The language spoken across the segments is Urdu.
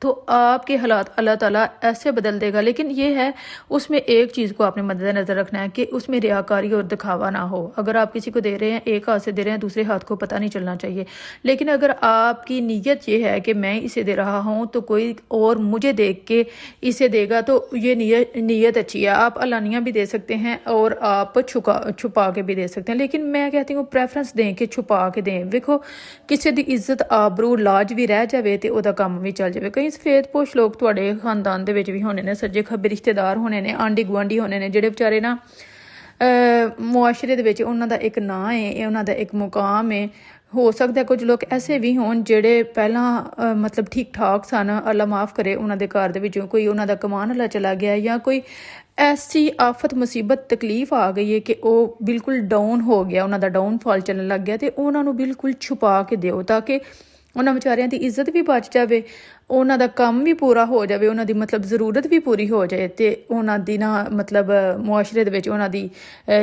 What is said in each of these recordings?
تو آپ کے حالات اللہ تعالیٰ ایسے بدل دے گا. لیکن یہ ہے اس میں ایک چیز کو آپ نے مد نظر رکھنا ہے کہ اس میں ریاکاری اور دکھاوا نہ ہو. اگر آپ کسی کو دے رہے ہیں ایک ہاتھ سے دے رہے ہیں دوسرے ہاتھ کو پتہ نہیں چلنا چاہیے. لیکن اگر آپ کی نیت یہ ہے کہ میں اسے دے رہا ہوں تو کوئی اور مجھے دیکھ کے اسے دے گا تو یہ نیت اچھی ہے. آپ علانیہ بھی دے سکتے ہیں اور آپ چھپا کے بھی دے سکتے ہیں. لیکن میں کہتی ہوں پریفرنس دیں کہ چھپا کے دیں. دیکھو کسی دی عزت آبرو لاج بھی رہ جاوے تے او دا کام بھی چل جاوے. کئی سفید پوش لوگ تواڈے خاندان دے وچ بھی ہونے نے, سجے کھبے رشتہ دار ہونے نے, آنڈی گوانڈی ہونے نے, جڑے بیچارے نا معاشرے دے وچ انہاں دا ایک ناں ہے, انہاں دا ایک مقام ہے. ہو سکتا ہے کچھ لوگ ایسے بھی ہون جڑے پہلاں مطلب ٹھیک ٹھاک سن, اللہ معاف کرے, انہاں دے گھر دے وچوں کوئی انہاں دا کمان اللہ چلا گیا یا کوئی ایسی آفت مصیبت تکلیف آ گئی ہے کہ وہ بالکل ڈاؤن ہو گیا, انہاں دا ڈاؤن فال چلن لگ گیا. تے انہاں نو بالکل چھپا کے دیو تاکہ انہاں بیچاریاں دی عزت بھی بچ جاوے, انہاں دا کام بھی پورا ہو جاوے, انہاں دی مطلب ضرورت بھی پوری ہو جائے تے انہاں دی نا مطلب معاشرے دے وچ انہاں دی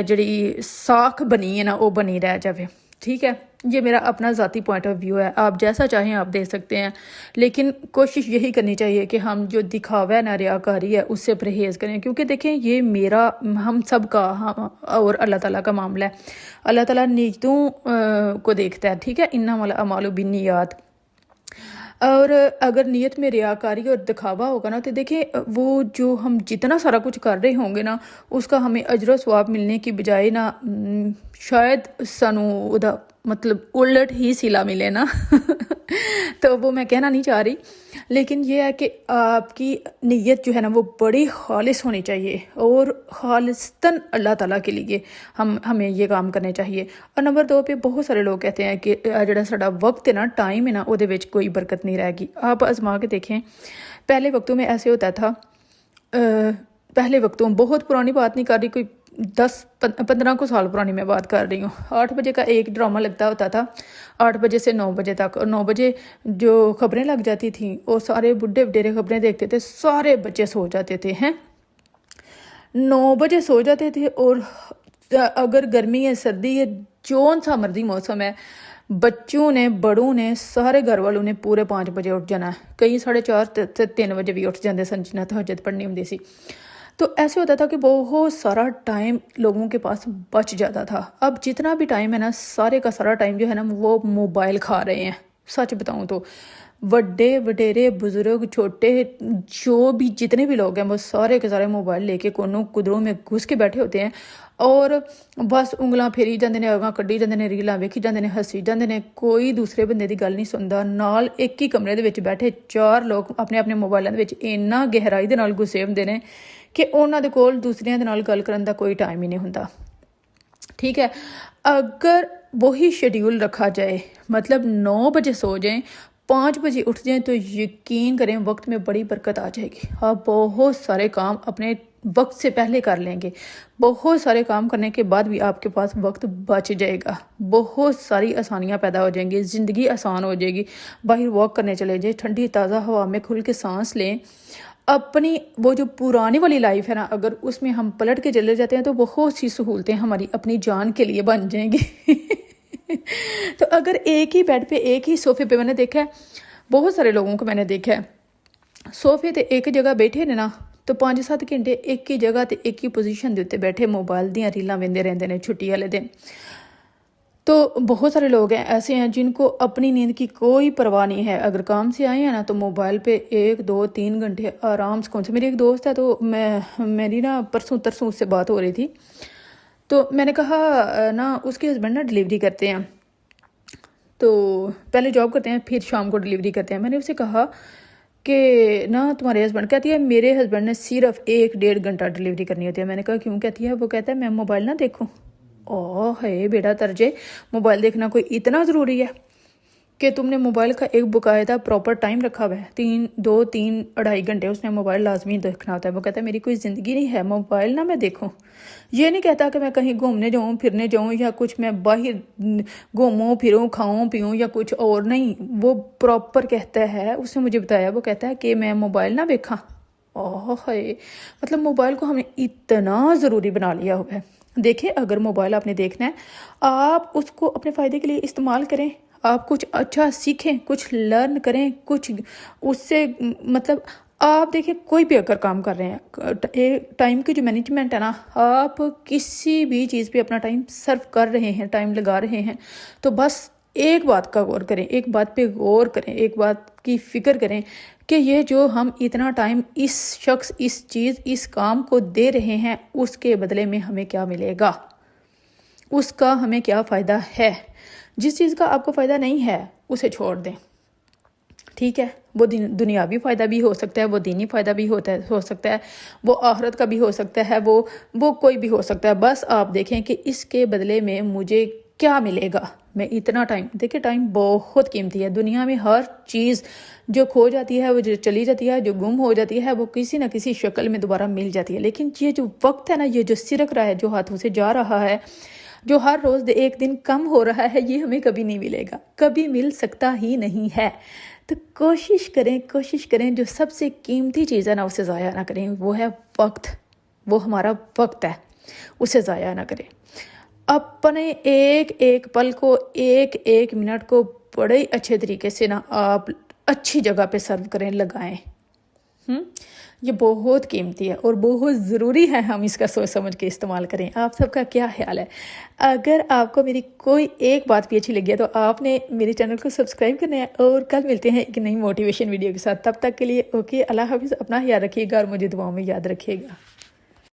جڑی ساکھ بنی ہے نا وہ بنی رہ جاوے. ٹھیک ہے, یہ میرا اپنا ذاتی پوائنٹ آف ویو ہے. آپ جیسا چاہیں آپ دے سکتے ہیں, لیکن کوشش یہی کرنی چاہیے کہ ہم جو دکھاوا ہے نا ریاکاری ہے اس سے پرہیز کریں. کیونکہ دیکھیں یہ میرا ہم سب کا اور اللہ تعالیٰ کا معاملہ ہے. اللہ تعالیٰ نیتوں کو دیکھتا ہے. ٹھیک ہے, انما الاعمال بالنیات. اور اگر نیت میں ریاکاری اور دکھاوا ہوگا نا تو دیکھیں وہ جو ہم جتنا سارا کچھ کر رہے ہوں گے نا اس کا ہمیں اجر و ثواب ملنے کی بجائے نا شاید سانو دا مطلب الٹ ہی سلا ملے نا تو وہ میں کہنا نہیں چاہ رہی. لیکن یہ ہے کہ آپ کی نیت جو ہے نا وہ بڑی خالص ہونی چاہیے اور خالصتاً اللہ تعالیٰ کے لیے ہمیں یہ کام کرنے چاہیے. اور نمبر 2 پہ بہت سارے لوگ کہتے ہیں کہ جڑا ساڈا وقت ہے نا, ٹائم ہے نا, وہ دے وچ کوئی برکت نہیں رہے گی. آپ آزما کے دیکھیں, پہلے وقتوں میں ایسے ہوتا تھا, پہلے وقتوں بہت پرانی بات نہیں کر رہی, کوئی 10-15 کو سال پرانی میں بات کر رہی ہوں. 8 بجے کا ایک ڈرامہ لگتا ہوتا تھا, 8 بجے سے 9 بجے تک. اور 9 بجے جو خبریں لگ جاتی تھیں وہ سارے بڈھے وڈیرے خبریں دیکھتے تھے, سارے بچے سو جاتے تھے. 9 بجے سو جاتے تھے. اور اگر گرمی ہے سردی ہے جون سا مرضی موسم ہے, بچوں نے بڑوں نے سارے گھر والوں نے پورے 5 بجے اٹھ جانا ہے. کئی 4:30 3 بجے بھی اٹھ جاندے سن جنہیں تہجد پڑھنی ہوندی سی. تو ایسے ہوتا تھا کہ بہت سارا ٹائم لوگوں کے پاس بچ جاتا تھا. اب جتنا بھی ٹائم ہے نا, سارے کا سارا ٹائم جو ہے نا وہ موبائل کھا رہے ہیں. سچ بتاؤں تو وڈے وڈیرے بزرگ چھوٹے جو بھی جتنے بھی لوگ ہیں وہ سارے کے سارے موبائل لے کے کونوں قدروں میں گھس کے بیٹھے ہوتے ہیں اور بس انگلاں پھیری جاندے نے, اگاں کڈی جاندے نے, ریلاں ویکھی جاندے نے, ہسی جاندے نے. کوئی دوسرے بندے دی گل نہیں سندا. نال ایک ہی کمرے دے وچ بیٹھے 4 لوگ اپنے اپنے موبائلاں دے وچ اننا گہرائی دے نال گھسے ہوندے نے کہ انہاں دے کول دوسریاں دے نال گل کرن دا کوئی ٹائم ہی نہیں ہوندا. ٹھیک ہے, اگر وہی شیڈیول رکھا جائے, مطلب 9 بجے سو جائیں 5 بجے اٹھ جائیں, تو یقین کریں وقت میں بڑی برکت آ جائے گی. آپ بہت سارے کام اپنے وقت سے پہلے کر لیں گے. بہت سارے کام کرنے کے بعد بھی آپ کے پاس وقت بچ جائے گا. بہت ساری آسانیاں پیدا ہو جائیں گی, زندگی آسان ہو جائے گی. باہر واک کرنے چلے جائیں, ٹھنڈی تازہ ہوا میں کھل کے سانس لیں. اپنی وہ جو پرانی والی لائف ہے نا, اگر اس میں ہم پلٹ کے چلے جاتے ہیں تو بہت سی سہولتیں ہماری اپنی جان کے لیے بن جائیں گی. تو اگر ایک ہی بیڈ پہ ایک ہی صوفے پہ, میں نے دیکھا ہے بہت سارے لوگوں کو, میں نے دیکھا ہے صوفے تے ایک جگہ بیٹھے نے نا تو 5-7 گھنٹے ایک ہی جگہ تے ایک ہی پوزیشن دے تے بیٹھے موبائل دیاں ریلاں ویندے رہندے نے چھٹی والے دن. تو بہت سارے لوگ ہیں ایسے ہیں جن کو اپنی نیند کی کوئی پرواہ نہیں ہے. اگر کام سے آئے ہیں نا تو موبائل پہ 1-2-3 گھنٹے آرام سے. میری ایک دوست ہے تو میری نا پرسوں ترسوں اس سے بات ہو رہی تھی, تو میں نے کہا نا اس کے ہسبینڈ نا ڈلیوری کرتے ہیں, تو پہلے جاب کرتے ہیں پھر شام کو ڈلیوری کرتے ہیں. میں نے اسے کہا کہ نا تمہارے ہسبینڈ, کہتی ہے میرے ہسبینڈ نے صرف 1-1.5 گھنٹہ ڈلیوری کرنی ہوتی ہے. میں نے کہا کیوں؟ کہتی ہے وہ کہتا ہے میں موبائل نہ دیکھوں. ہے بیٹا ترجے, موبائل دیکھنا کوئی اتنا ضروری ہے کہ تم نے موبائل کا ایک باقاعدہ پراپر ٹائم رکھا ہوا ہے, 2-3-2.5 گھنٹے اس نے موبائل لازمی دیکھنا ہوتا ہے. وہ کہتا ہے میری کوئی زندگی نہیں ہے موبائل نہ میں دیکھوں. یہ نہیں کہتا کہ میں کہیں گھومنے جاؤں پھرنے جاؤں یا کچھ میں باہر گھوموں پھروں کھاؤں پیوں یا کچھ اور نہیں. وہ پراپر کہتا ہے, اس نے مجھے بتایا, وہ کہتا ہے کہ میں موبائل نہ دیکھاں. مطلب موبائل کو ہم نے اتنا ضروری بنا لیا ہوا ہے. دیکھیں اگر موبائل آپ نے دیکھنا ہے, آپ اس کو اپنے فائدے کے لیے استعمال کریں. آپ کچھ اچھا سیکھیں، کچھ لرن کریں، کچھ اس سے مطلب آپ دیکھیں کوئی بھی اگر کام کر رہے ہیں، ٹائم کی جو مینجمنٹ ہے نا، آپ کسی بھی چیز پہ اپنا ٹائم سرو کر رہے ہیں، ٹائم لگا رہے ہیں، تو بس ایک بات کا غور کریں، ایک بات پہ غور کریں، ایک بات کی فکر کریں کہ یہ جو ہم اتنا ٹائم اس شخص، اس چیز، اس کام کو دے رہے ہیں، اس کے بدلے میں ہمیں کیا ملے گا، اس کا ہمیں کیا فائدہ ہے۔ جس چیز کا آپ کو فائدہ نہیں ہے اسے چھوڑ دیں، ٹھیک ہے؟ وہ دنیاوی فائدہ بھی ہو سکتا ہے، وہ دینی فائدہ بھی ہو سکتا ہے، وہ آخرت کا بھی ہو سکتا ہے، وہ کوئی بھی ہو سکتا ہے۔ بس آپ دیکھیں کہ اس کے بدلے میں مجھے کیا ملے گا۔ میں اتنا ٹائم، دیکھیں ٹائم بہت قیمتی ہے، دنیا میں ہر چیز جو کھو جاتی ہے، وہ جو چلی جاتی ہے، جو گم ہو جاتی ہے، وہ کسی نہ کسی شکل میں دوبارہ مل جاتی ہے، لیکن یہ جو وقت ہے نا، یہ جو سرک رہا ہے، جو ہاتھوں سے جا رہا ہے، جو ہر روز ایک دن کم ہو رہا ہے، یہ ہمیں کبھی نہیں ملے گا، کبھی مل سکتا ہی نہیں ہے۔ تو کوشش کریں جو سب سے قیمتی چیز ہے نا، اسے ضائع نہ کریں، وہ ہے وقت، وہ ہمارا وقت ہے، اسے ضائع نہ کریں۔ اپنے ایک ایک پل کو، ایک ایک منٹ کو بڑے اچھے طریقے سے نا آپ اچھی جگہ پہ سرو کریں، لگائیں۔ یہ بہت قیمتی ہے اور بہت ضروری ہے ہم اس کا سوچ سمجھ کے استعمال کریں۔ آپ سب کا کیا خیال ہے؟ اگر آپ کو میری کوئی ایک بات بھی اچھی لگی ہے تو آپ نے میرے چینل کو سبسکرائب کرنا ہے، اور کل ملتے ہیں ایک نئی موٹیویشن ویڈیو کے ساتھ۔ تب تک کے لیے اوکے، اللہ حافظ، اپنا خیال رکھیے گا اور مجھے دعاؤں میں یاد رکھیے گا۔